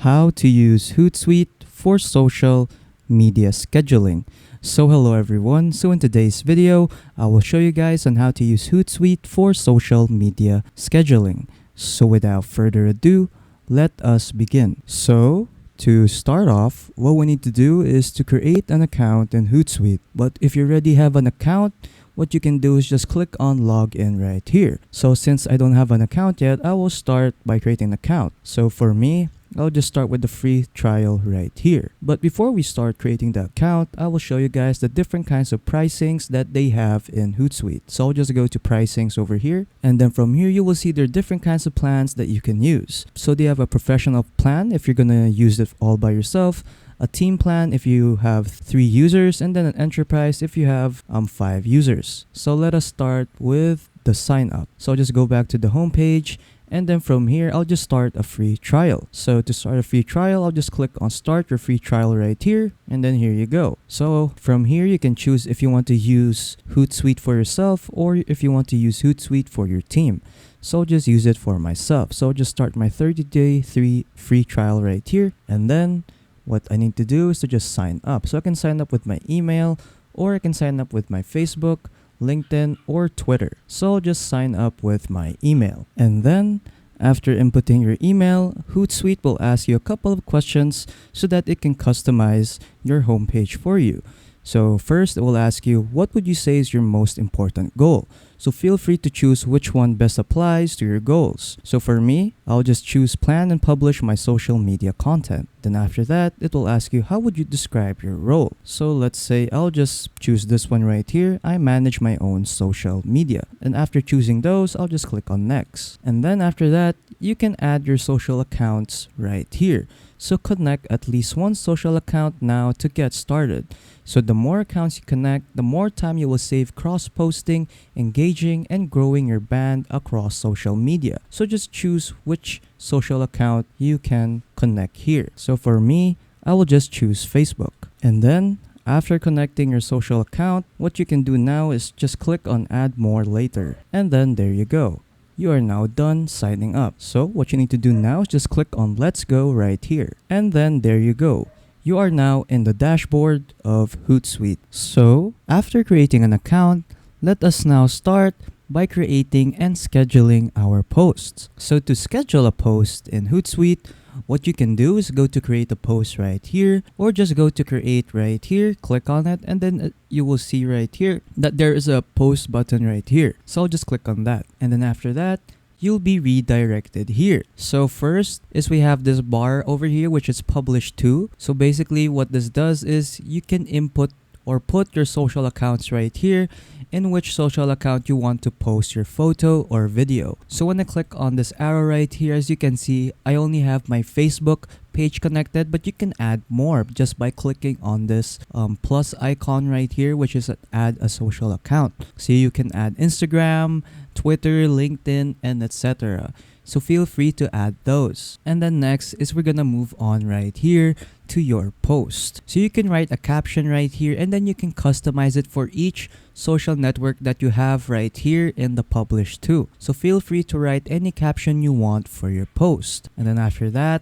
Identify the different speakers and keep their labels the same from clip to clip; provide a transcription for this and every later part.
Speaker 1: how to use Hootsuite for social media scheduling. So hello everyone, so in today's video, I will show you guys on how to use Hootsuite for social media scheduling. So without further ado, let us begin. So to start off, what we need to do is to create an account in Hootsuite. But if you already have an account, what you can do is just click on login right here. So since I don't have an account yet, I will start by creating an account. So for me, I'll just start with the free trial right here. But before we start creating the account, I will show you guys the different kinds of pricings that they have in Hootsuite. So I'll just go to pricings over here. And then from here, you will see there are different kinds of plans that you can use. So they have a professional plan if you're gonna use it all by yourself, a team plan if you have 3 users, and then an enterprise if you have 5 users. So let us start with the sign up. So I'll just go back to the home page, and then from here I'll just start a free trial. So to start a free trial, I'll just click on start your free trial right here, and then here you go. So from here you can choose if you want to use Hootsuite for yourself or if you want to use Hootsuite for your team. So I'll just use it for myself. So I'll just start my 30-day free trial right here, and then what I need to do is to just sign up. So I can sign up with my email, or I can sign up with my Facebook, LinkedIn, or Twitter. So I'll just sign up with my email. And then after inputting your email, Hootsuite will ask you a couple of questions so that it can customize your homepage for you. So first, it will ask you, what would you say is your most important goal? So feel free to choose which one best applies to your goals. So for me, I'll just choose plan and publish my social media content. Then after that, it will ask you, how would you describe your role? So let's say I'll just choose this one right here. I manage my own social media. And after choosing those, I'll just click on next. And then after that, you can add your social accounts right here. So connect at least one social account now to get started. So the more accounts you connect, the more time you will save cross-posting, engaging, and growing your brand across social media. So just choose which social account you can connect here. So for me, I will just choose Facebook. And then after connecting your social account, what you can do now is just click on add more later. And then there you go. You are now done signing up. So what you need to do now is just click on let's go right here. And then there you go. You are now in the dashboard of Hootsuite. So after creating an account, let us now start by creating and scheduling our posts. So to schedule a post in Hootsuite, what you can do is go to create a post right here, or just go to create right here, click on it, and then you will see right here that there is a post button right here. So I'll just click on that. And then after that, you'll be redirected here. So first is we have this bar over here, which is published to. So basically what this does is you can input or put your social accounts right here in which social account you want to post your photo or video. So when I click on this arrow right here, as you can see, I only have my Facebook page connected, but you can add more just by clicking on this plus icon right here, which is add a social account. So you can add Instagram, Twitter, LinkedIn, and etc. So feel free to add those. And then next is we're gonna move on right here to your post. So you can write a caption right here, and then you can customize it for each social network that you have right here in the publish to. So feel free to write any caption you want for your post. And then after that,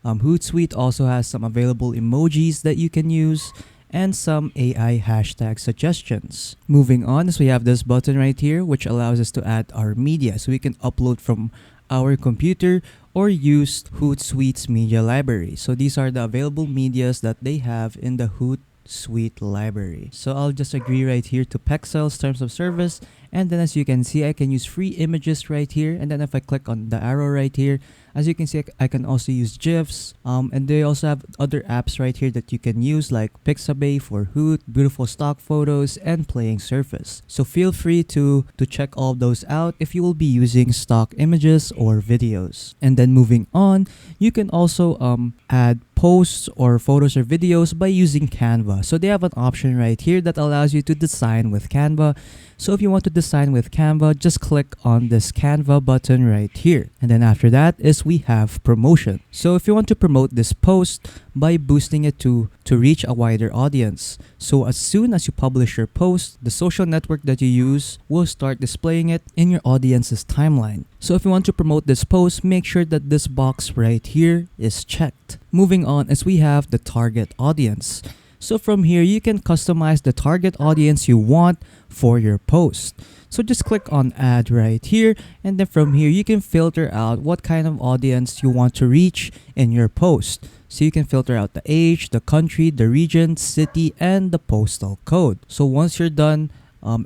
Speaker 1: Hootsuite also has some available emojis that you can use and some AI hashtag suggestions. Moving on is we have this button right here, which allows us to add our media. So we can upload from our computer or use Hootsuite's media library. So these are the available medias that they have in the Hootsuite library. So I'll just agree right here to Pexel's terms of service. And then as you can see, I can use free images right here. And then if I click on the arrow right here, as you can see, I can also use GIFs. And they also have other apps right here that you can use like Pixabay for Hoot, beautiful stock photos, and playing Surface. So feel free to check all of those out if you will be using stock images or videos. And then moving on, you can also add posts or photos or videos by using Canva. So they have an option right here that allows you to design with Canva. So if you want to design with Canva, just click on this Canva button right here. And then after that is we have promotion. So if you want to promote this post by boosting it to reach a wider audience. So as soon as you publish your post, the social network that you use will start displaying it in your audience's timeline. So if you want to promote this post, make sure that this box right here is checked. Moving on is we have the target audience. So from here, you can customize the target audience you want for your post. So just click on add right here, and then from here you can filter out what kind of audience you want to reach in your post. So you can filter out the age, the country, the region, city, and the postal code. So once you're done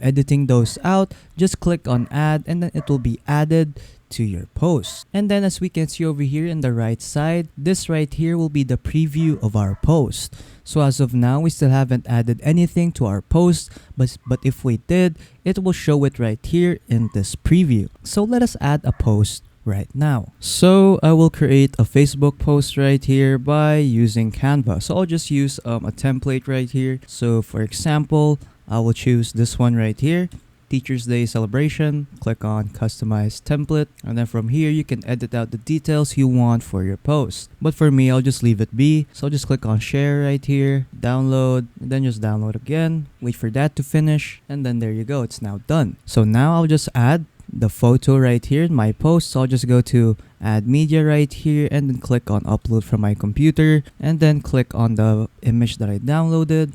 Speaker 1: editing those out, just click on add, and then it will be added to your post. And then as we can see over here in the right side, this right here will be the preview of our post. So as of now, we still haven't added anything to our post, but if we did, it will show it right here in this preview. So let us add a post right now. So I will create a Facebook post right here by using Canva. So I'll just use a template right here. So for example, I will choose this one right here, Teachers Day celebration. Click on customize template, and then from here you can edit out the details you want for your post. But for me, I'll just leave it be. So I'll just click on share right here, download, and then just download again, wait for that to finish, and then there you go, it's now done. So now I'll just add the photo right here in my post. So I'll just go to add media right here, and then click on upload from my computer, and then click on the image that I downloaded.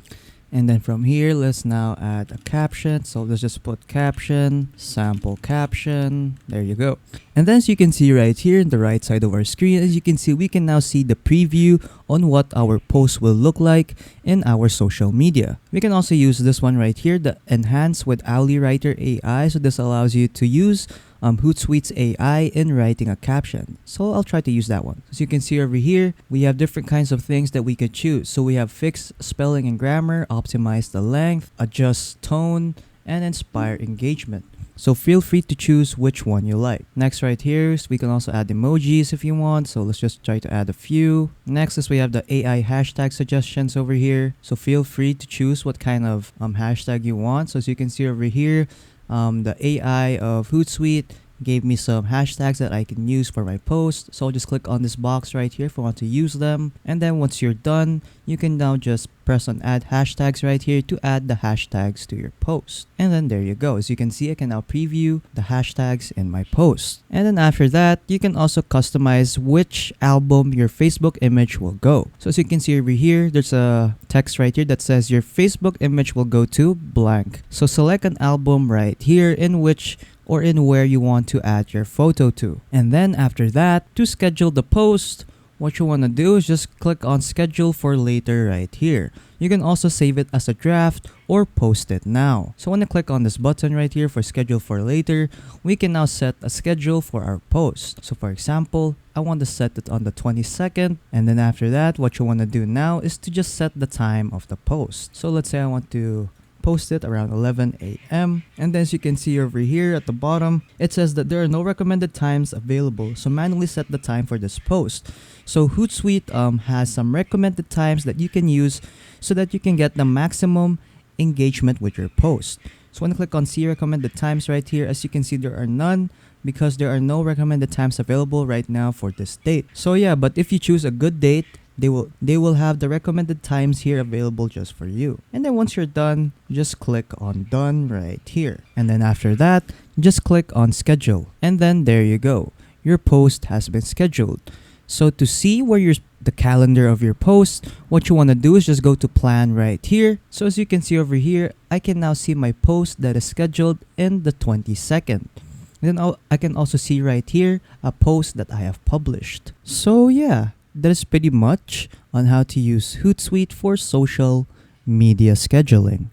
Speaker 1: And then from here, let's now add a caption. So let's just put caption, sample caption. There you go. And then as you can see right here in the right side of our screen, as you can see, we can now see the preview on what our post will look like in our social media. We can also use this one right here, the enhance with Owly Writer AI. So this allows you to use Hootsuite's AI in writing a caption. So I'll try to use that one. As you can see over here, we have different kinds of things that we could choose. So we have fix spelling and grammar, optimize the length, adjust tone, and inspire engagement. So feel free to choose which one you like. Next right here is we can also add emojis if you want. So let's just try to add a few. Next is we have the AI hashtag suggestions over here. So feel free to choose what kind of hashtag you want. So as you can see over here, the AI of Hootsuite gave me some hashtags that I can use for my post. So I'll just click on this box right here if I want to use them. And then once you're done, you can now just press on add hashtags right here to add the hashtags to your post. And then there you go. As you can see, I can now preview the hashtags in my post. And then after that, you can also customize which album your Facebook image will go. So as you can see over here, there's a text right here that says your Facebook image will go to blank. So select an album right here in which or in where you want to add your photo to. And then after that, to schedule the post, what you want to do is just click on schedule for later right here. You can also save it as a draft or post it now. So when I click on this button right here for schedule for later, we can now set a schedule for our post. So for example, I want to set it on the 22nd. And then after that, what you want to do now is to just set the time of the post. So let's say I want to post it around 11 a.m. And then as you can see over here at the bottom, it says that there are no recommended times available. So manually set the time for this post. So Hootsuite has some recommended times that you can use so that you can get the maximum engagement with your post. So when I click on see recommended times right here, as you can see, there are none because there are no recommended times available right now for this date. So yeah, but if you choose a good date, they will have the recommended times here available just for you. And then once you're done, just click on done right here. And then after that, just click on schedule. And then there you go. Your post has been scheduled. So to see where the calendar of your post, what you want to do is just go to plan right here. So as you can see over here, I can now see my post that is scheduled in the 22nd. And then I can also see right here a post that I have published. So yeah, that is pretty much on how to use Hootsuite for social media scheduling.